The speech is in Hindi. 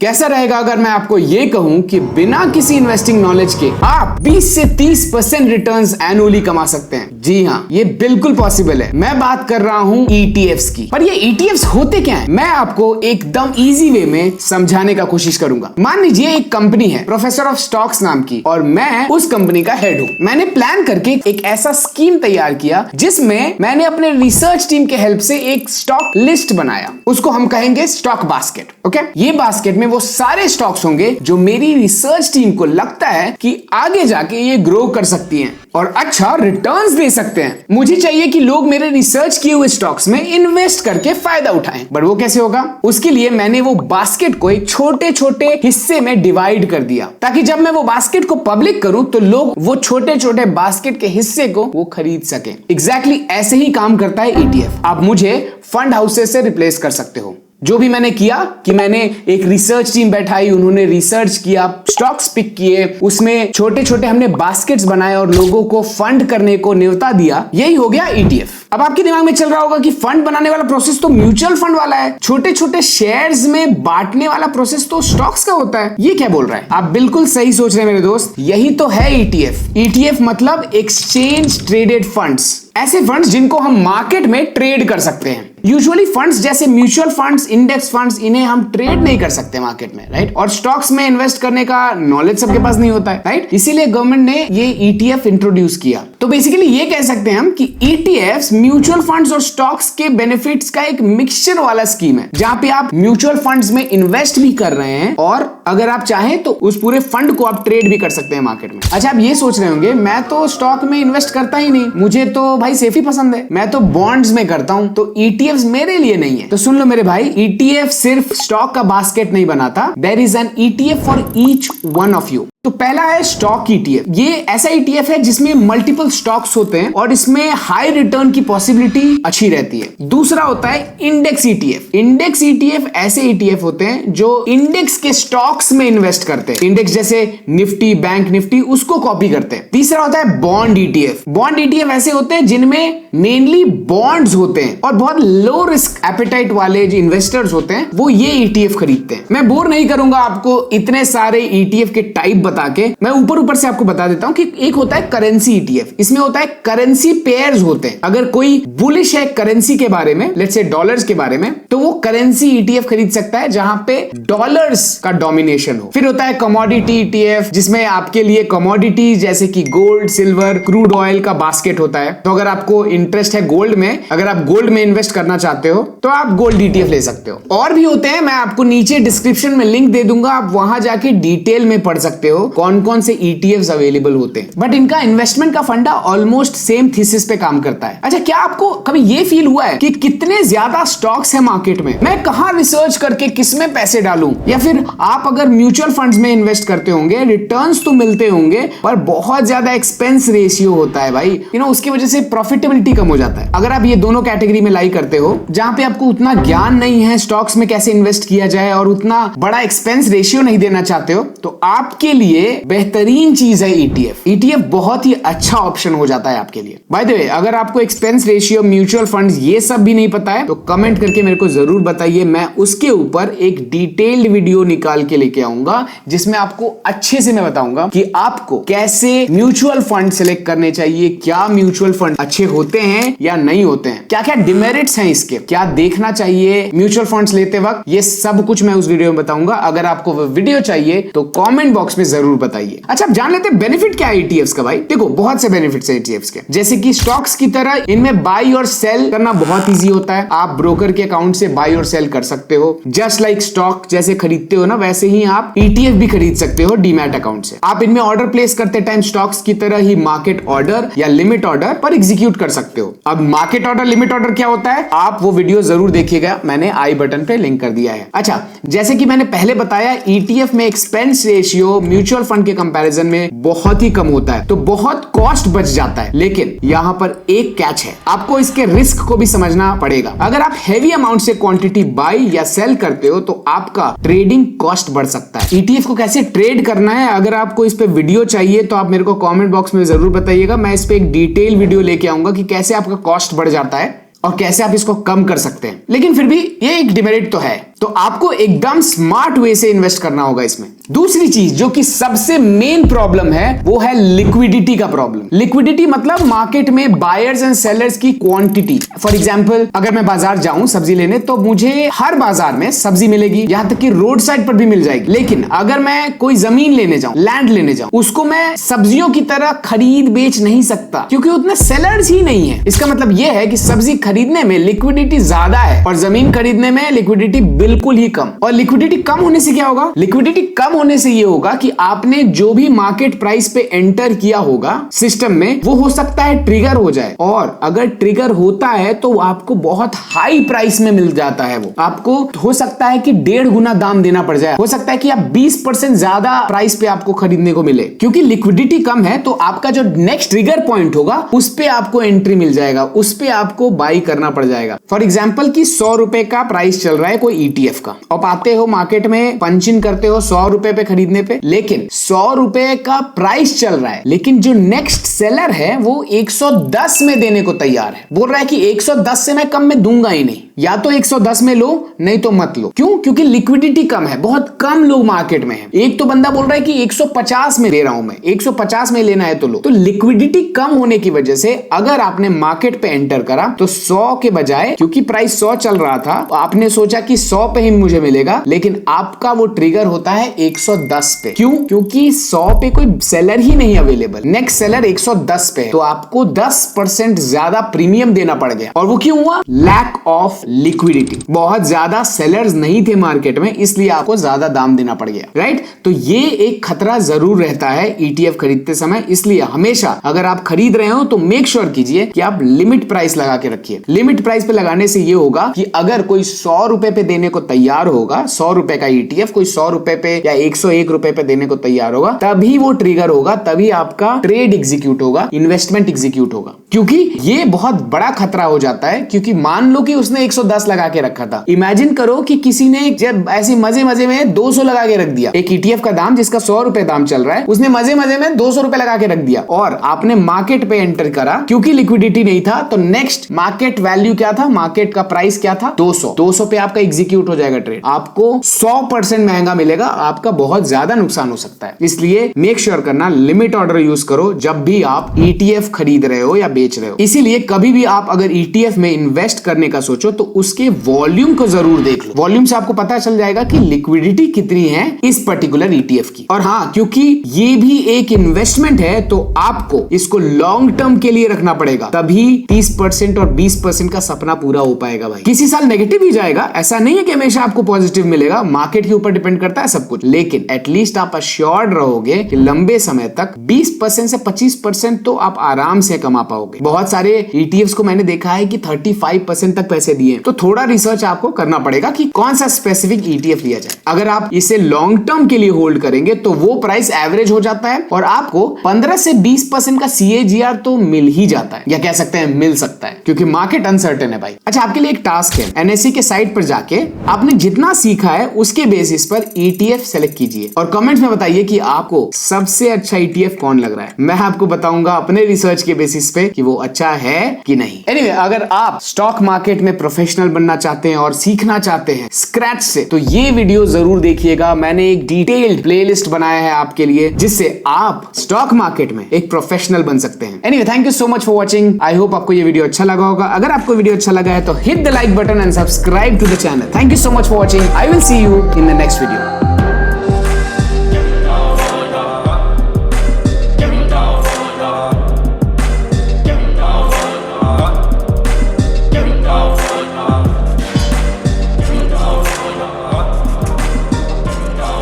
कैसा रहेगा अगर मैं आपको ये कहूं कि बिना किसी इन्वेस्टिंग नॉलेज के आप 20 से 30% रिटर्न्स एनुअली कमा सकते हैं। जी हाँ, ये बिल्कुल पॉसिबल है। मैं बात कर रहा हूं ETFs की। पर ये ETFs होते क्या हैं? मैं आपको एकदम इजी वे में समझाने का कोशिश करूंगा। मान लीजिए एक कंपनी है प्रोफेसर ऑफ स्टॉक्स नाम की, और मैं उस कंपनी का हेड हूं। मैंने प्लान करके एक ऐसा स्कीम तैयार किया जिसमें मैंने अपने रिसर्च टीम के हेल्प से एक स्टॉक लिस्ट बनाया। उसको हम कहेंगे स्टॉक बास्केट। ओके, ये बास्केट में वो सारे स्टॉक्स होंगे जो मेरी रिसर्च टीम को लगता है कि आगे जाके ये ग्रो कर सकती हैं और अच्छा रिटर्न्स दे सकते हैं। मुझे चाहिए कि लोग मेरे रिसर्च किए हुए स्टॉक्स में इन्वेस्ट करके फायदा उठाएं। बट वो कैसे होगा? उसके लिए मैंने वो बास्केट को एक छोटे छोटे हिस्से में डिवाइड कर दिया, ताकि जब मैं वो बास्केट को पब्लिक करूं तो लोग वो छोटे छोटे बास्केट के हिस्से को वो खरीद सकें। एग्जैक्टली ऐसे ही काम करता है ETF। आप मुझे फंड हाउसेस से रिप्लेस कर सकते हो। जो भी मैंने किया कि मैंने एक रिसर्च टीम बैठाई, उन्होंने रिसर्च किया, स्टॉक्स पिक किए, उसमें छोटे छोटे हमने बास्केट्स बनाए और लोगों को फंड करने को न्योता दिया। यही हो गया ETF। अब आपके दिमाग में चल रहा होगा कि फंड बनाने वाला प्रोसेस तो म्यूचुअल फंड वाला है, छोटे छोटे शेयर्स में बांटने वाला प्रोसेस तो स्टॉक्स का होता है। ये क्या बोल रहा है? आप बिल्कुल सही सोच रहे हैं मेरे दोस्त, यही तो है ETF। ETF मतलब एक्सचेंज ट्रेडेड फंड्स, ऐसे फंड्स जिनको हम मार्केट में ट्रेड कर सकते हैं। यूजुअली फंड्स जैसे म्यूचुअल फंड्स, इंडेक्स फंड्स, इन्हें हम ट्रेड नहीं कर सकते मार्केट में, राइट? और स्टॉक्स में इन्वेस्ट करने का नॉलेज सबके पास नहीं होता है, राइट? इसीलिए गवर्नमेंट ने ये ETF इंट्रोड्यूस किया। तो बेसिकली ये कह सकते हैं हम कि ETFs म्यूचुअल फंड्स और स्टॉक्स के बेनिफिट्स का एक मिक्सचर वाला स्कीम है, जहां पे आप म्यूचुअल फंड्स में इन्वेस्ट भी कर रहे हैं और अगर आप चाहें तो उस पूरे फंड को आप ट्रेड भी कर सकते हैं मार्केट में। अच्छा, आप ये सोच रहे होंगे मैं तो स्टॉक में इन्वेस्ट करता ही नहीं, मुझे तो भाई सेफ ही पसंद है, मैं तो बॉन्ड्स में करता हूं, तो ETFs मेरे लिए नहीं है। तो सुन लो मेरे भाई, ETF सिर्फ स्टॉक का बास्केट नहीं बनाता, there is an ETF for each one of you. तो पहला है स्टॉक ETF। ये ऐसा ETF है जिसमें मल्टीपल स्टॉक्स होते हैं और इसमें हाई रिटर्न की पॉसिबिलिटी अच्छी रहती है। दूसरा होता है इंडेक्स ETF। इंडेक्स ETF ऐसे ETF होते हैं जो इंडेक्स के स्टॉक्स में इन्वेस्ट करते हैं, इंडेक्स जैसे निफ्टी, बैंक निफ्टी, उसको कॉपी करते हैं। तीसरा होता है बॉन्ड ETF। बॉन्ड ETF ऐसे होते हैं जिनमें मेनली बॉन्ड्स होते हैं और बहुत लो रिस्क एपेटाइट वाले जो इन्वेस्टर्स होते हैं वो ये ETF खरीदते हैं। मैं बोर नहीं करूंगा आपको इतने सारे ETF के टाइप बता के, मैं ऊपर से आपको बता देता हूं कि एक होता है करेंसी ETF। इसमें होता है करेंसी पेयर्स होते हैं। अगर कोई बुलिश है करेंसी के बारे में, लेट्स से डॉलर्स के बारे में, तो वो करेंसी ETF खरीद सकता है जहां पे डॉलर्स का डोमिनेशन हो। फिर होता है कमोडिटी ETF, जिसमें आपके लिए कमोडिटी जैसे कि गोल्ड, सिल्वर, क्रूड ऑयल का बास्केट होता है। तो अगर आपको इंटरेस्ट है गोल्ड में, अगर आप गोल्ड में इन्वेस्ट करना चाहते हो तो आप गोल्ड ETF ले सकते हो। और भी होते हैं, मैं आपको नीचे डिस्क्रिप्शन में लिंक दे दूंगा, आप वहां जाके डिटेल में पढ़ सकते हो कौन कौन से ETFs अवेलेबल होते हैं। बट इनका इन्वेस्टमेंट का फंडा ऑलमोस्ट सेम थीसिस पे काम करता है। अच्छा, क्या आपको कभी ये फील हुआ है कि कितने ज्यादा स्टॉक्स है मार्केट में, मैं कहां रिसर्च करके किसमें पैसे डालूं? या फिर आप अगर म्यूचुअल फंड्स में इन्वेस्ट करते होंगे, रिटर्न्स तो मिलते होंगे पर बहुत ज्यादा एक्सपेंस रेशियो होता है भाई, उसकी वजह से प्रॉफिटेबिलिटी कम हो जाता है। अगर आप ये दोनों कैटेगरी में लाई करते हो जहां पे आपको उतना ज्ञान नहीं है स्टॉक्स में कैसे इन्वेस्ट किया जाए और उतना बड़ा एक्सपेंस रेशियो नहीं देना चाहते हो, तो आपके लिए बेहतरीन चीज है ETF। ETF बहुत ही अच्छा ऑप्शन हो जाता है आपके लिए। बाय द वे, अगर आपको एक्सपेंस रेशियो, म्यूचुअल फंड्स, ये सब भी नहीं पता है तो कमेंट करके मेरे को जरूर बताइए। मैं उसके ऊपर एक डिटेल्ड वीडियो निकाल के लेके आऊंगा जिसमें आपको अच्छे से मैं बताऊंगा कि आपको कैसे म्यूचुअल फंड सिलेक्ट करने चाहिए, क्या म्यूचुअल फंड अच्छे होते हैं या नहीं होते हैं, क्या क्या डिमेरिट्स हैं इसके, क्या देखना चाहिए म्यूचुअल फंड्स लेते वक्त, ये सब कुछ मैं उस वीडियो में बताऊंगा। अगर आपको वो वीडियो चाहिए तो कमेंट बॉक्स में जरूर बताइए। अच्छा, अब जान लेते हैं बेनिफिट क्या है ETFs का। भाई देखो, बहुत से बेनिफिट्स है ETFs के। जैसे कि स्टॉक्स की तरह इनमें बाई और सेल करना बहुत इजी होता है। आप ब्रोकर के अकाउंट से बाई और सेल कर सकते हो। जस्ट लाइक स्टॉक जैसे खरीदते हो ना, वैसे ही आप ETF भी खरीद सकते हो डीमैट अकाउंट से। आप इनमें ऑर्डर प्लेस करते टाइम स्टॉक्स की तरह ही मार्केट ऑर्डर या लिमिट ऑर्डर पर एग्जीक्यूट कर सकते हो। अब मार्केट ऑर्डर, लिमिट ऑर्डर क्या होता है, आप वो वीडियो जरूर देखिएगा, मैंने आई बटन पे लिंक कर दिया है। अच्छा, जैसे कि मैंने पहले बताया, ETF में एक्सपेंस रेशियो म्यूचुअल फंड के कंपैरिजन में बहुत ही कम होता है, तो बहुत कॉस्ट बच जाता है। लेकिन यहां पर एक कैच है, आपको इसके रिस्क को भी समझना पड़ेगा। अगर आप हेवी अमाउंट से क्वांटिटी बाई या सेल करते हो तो आपका ट्रेडिंग कॉस्ट बढ़ सकता है। ETF को कैसे ट्रेड करना है, अगर आपको इस पे वीडियो चाहिए तो आप मेरे को कमेंट बॉक्स में जरूर बताइएगा। मैं इस पे एक डिटेल वीडियो लेके आऊंगा कि कैसे आपका कॉस्ट बढ़ जाता है। और कैसे आप इसको कम कर सकते हैं। लेकिन फिर भी ये एक डिमेरिट तो है, तो आपको एकदम स्मार्ट वे से इन्वेस्ट करना होगा इसमें। दूसरी चीज जो कि सबसे मेन प्रॉब्लम है वो है लिक्विडिटी का प्रॉब्लम। लिक्विडिटी मतलब मार्केट में बायर्स एंड सेलर्स की क्वांटिटी। फॉर एग्जांपल अगर मैं बाजार जाऊं सब्जी लेने तो मुझे हर बाजार में सब्जी मिलेगी, यहां तक कि रोड साइड पर भी मिल जाएगी। लेकिन अगर मैं कोई जमीन लेने जाऊं, लैंड लेने जाऊं, उसको मैं सब्जियों की तरह खरीद बेच नहीं सकता क्योंकि उतने सेलर्स ही नहीं है। इसका मतलब यह है कि सब्जी खरीदने में लिक्विडिटी ज्यादा है और जमीन खरीदने में लिक्विडिटी बिल्कुल ही कम। और लिक्विडिटी कम होने से क्या होगा? लिक्विडिटी कम होने से ये होगा कि आपने जो भी मार्केट प्राइस पे एंटर किया होगा सिस्टम में, वो हो सकता है ट्रिगर हो जाए। और अगर ट्रिगर होता है तो आपको बहुत हाई प्राइस में मिल जाता है। वो आपको हो सकता है कि 1.5 गुना दाम देना पड़ जाए, हो सकता है कि आप 20% ज्यादा प्राइस पे आपको खरीदने को मिले। क्योंकि लिक्विडिटी कम है तो आपका जो नेक्स्ट ट्रिगर पॉइंट होगा उस पे आपको एंट्री मिल जाएगा, उस पे आपको बाई करना पड़ जाएगा। फॉर एग्जाम्पल कि 100 रुपए का प्राइस चल रहा है कोई ETF का, आप आते हो मार्केट में, पंच इन करते हो 100 रुपए पे खरीदने पे, लेकिन 100 रुपए का प्राइस चल रहा है, लेकिन जो नेक्स्ट सेलर है वो 110 में देने को तैयार है। बोल रहा है कि 110 से मैं कम में दूंगा ही नहीं, या तो 110 में लो नहीं तो मत लो। क्यों? क्योंकि लिक्विडिटी कम है, बहुत कम लोग मार्केट में हैं। एक तो बंदा बोल रहा है कि 150 में दे रहा हूं मैं, 150 में लेना है तो लो। तो लिक्विडिटी कम होने की वजह से अगर आपने मार्केट पे एंटर करा तो 100 के बजाय, क्योंकि प्राइस 100 चल रहा था, आपने सोचा कि 100 पे ही मुझे मिलेगा, लेकिन आपका वो ट्रिगर होता है 110 पे। क्यों? क्योंकि 100 पे कोई सेलर ही नहीं अवेलेबल, नेक्स्ट सेलर 110 पे, तो आपको 10% ज्यादा प्रीमियम देना पड़ गया। और वो क्यों हुआ? Lack of liquidity. बहुत ज्यादा सेलर्स नहीं थे मार्केट में, इसलिए आपको ज्यादा दाम देना पड़ गया, राइट? तो ये एक खतरा जरूर रहता है ETF खरीदते समय। इसलिए हमेशा अगर आप खरीद रहे हो तो मेक श्योर कीजिए कि आप लिमिट प्राइस लगा के रखिए। लिमिट प्राइस पे लगाने से ये होगा कि अगर कोई 100 रुपए पे देने को तैयार होगा, 100 रुपए का ETF कोई 100 रुपए पे या 101 रुपए पे देने को तैयार होगा, तभी वो ट्रिगर होगा, तभी आपका ट्रेड एग्जीक्यूट होगा, इन्वेस्टमेंट एग्जीक्यूट होगा। क्योंकि ये बहुत बड़ा खतरा हो जाता है। क्योंकि मान लो कि उसने 110 लगा के रखा था, इमेजिन करो कि किसी ने जब ऐसे मजे मजे में 200 लगा के रख दिया। एक ETF का दाम जिसका 100 रुपए दाम चल रहा है, उसने मजे मजे में 200 रुपए लगा के रख दिया और आपने मार्केट पे एंटर करा, क्योंकि लिक्विडिटी नहीं था तो नेक्स्ट मार्केट वैल्यू क्या था, मार्केट का प्राइस क्या था? 200 पे आपका एग्जीक्यूट हो जाएगा ट्रेड, आपको 100% महंगा मिलेगा, आपका बहुत ज्यादा नुकसान हो सकता है। इसलिए मेक श्योर करना लिमिट ऑर्डर यूज करो जब भी आप ETF खरीद रहे हो या बेच रहे हो। इसीलिए कभी भी आप अगर ETF में इन्वेस्ट करने का सोचो तो उसके वॉल्यूम को जरूर देख लो। वॉल्यूम से आपको पता चल जाएगा कि लिक्विडिटी कितनी है इस पर्टिकुलर ETF की। और हाँ, क्योंकि ये भी एक इन्वेस्टमेंट है तो आपको इसको लॉन्ग टर्म के लिए रखना पड़ेगा, तभी 30% और 20% का सपना पूरा हो पाएगा भाई। किसी साल नेगेटिव ही जाएगा, ऐसा नहीं है कि हमेशा आपको पॉजिटिव मिलेगा, मार्केट के ऊपर डिपेंड करता है सब कुछ, लेकिन एटलीस्ट आप अश्योर्ड रहोगे कि लंबे समय तक 20% से 25% तो आप आराम से कमा पाओगे। बहुत सारे ETFs को मैंने देखा है कि 35% तक पैसे दिए। तो थोड़ा रिसर्च आपको करना पड़ेगा कि कौन सा स्पेसिफिक ETF लिया जाए। अगर आप इसे लॉन्ग टर्म के लिए होल्ड करेंगे तो वो प्राइस एवरेज हो जाता है और आपको 15 से 20% का CAGR तो मिल ही जाता है, या कह सकते हैं मिल सकता है, क्योंकि मार्केट अनसर्टेन है भाई। अच्छा, आपके लिए एक टास्क है, NSE के साइट पर जाके आपने जितना सीखा है उसके बेसिस पर ETF सेलेक्ट कीजिए और कमेंट्स में बताइए कि आपको सबसे अच्छा ETF कौन लग रहा है। मैं आपको बताऊंगा अपने रिसर्च के बेसिस पे कि वो अच्छा है कि नहीं। एनीवे, अगर आप स्टॉक मार्केट में प्रोफेशनल बनना चाहते हैं और सीखना चाहते हैं स्क्रैच से, तो ये वीडियो जरूर देखिएगा। मैंने एक डिटेल्ड प्लेलिस्ट बनाया है आपके लिए, जिससे आप स्टॉक मार्केट में एक प्रोफेशनल बन सकते हैं। Anyway, thank you so much for watching. I hope आपको ये वीडियो अच्छा लगा होगा। अगर आपको वीडियो अच्छा लगा है तो hit the like button and subscribe to the channel. Thank you so much for watching. I will see you in the next video.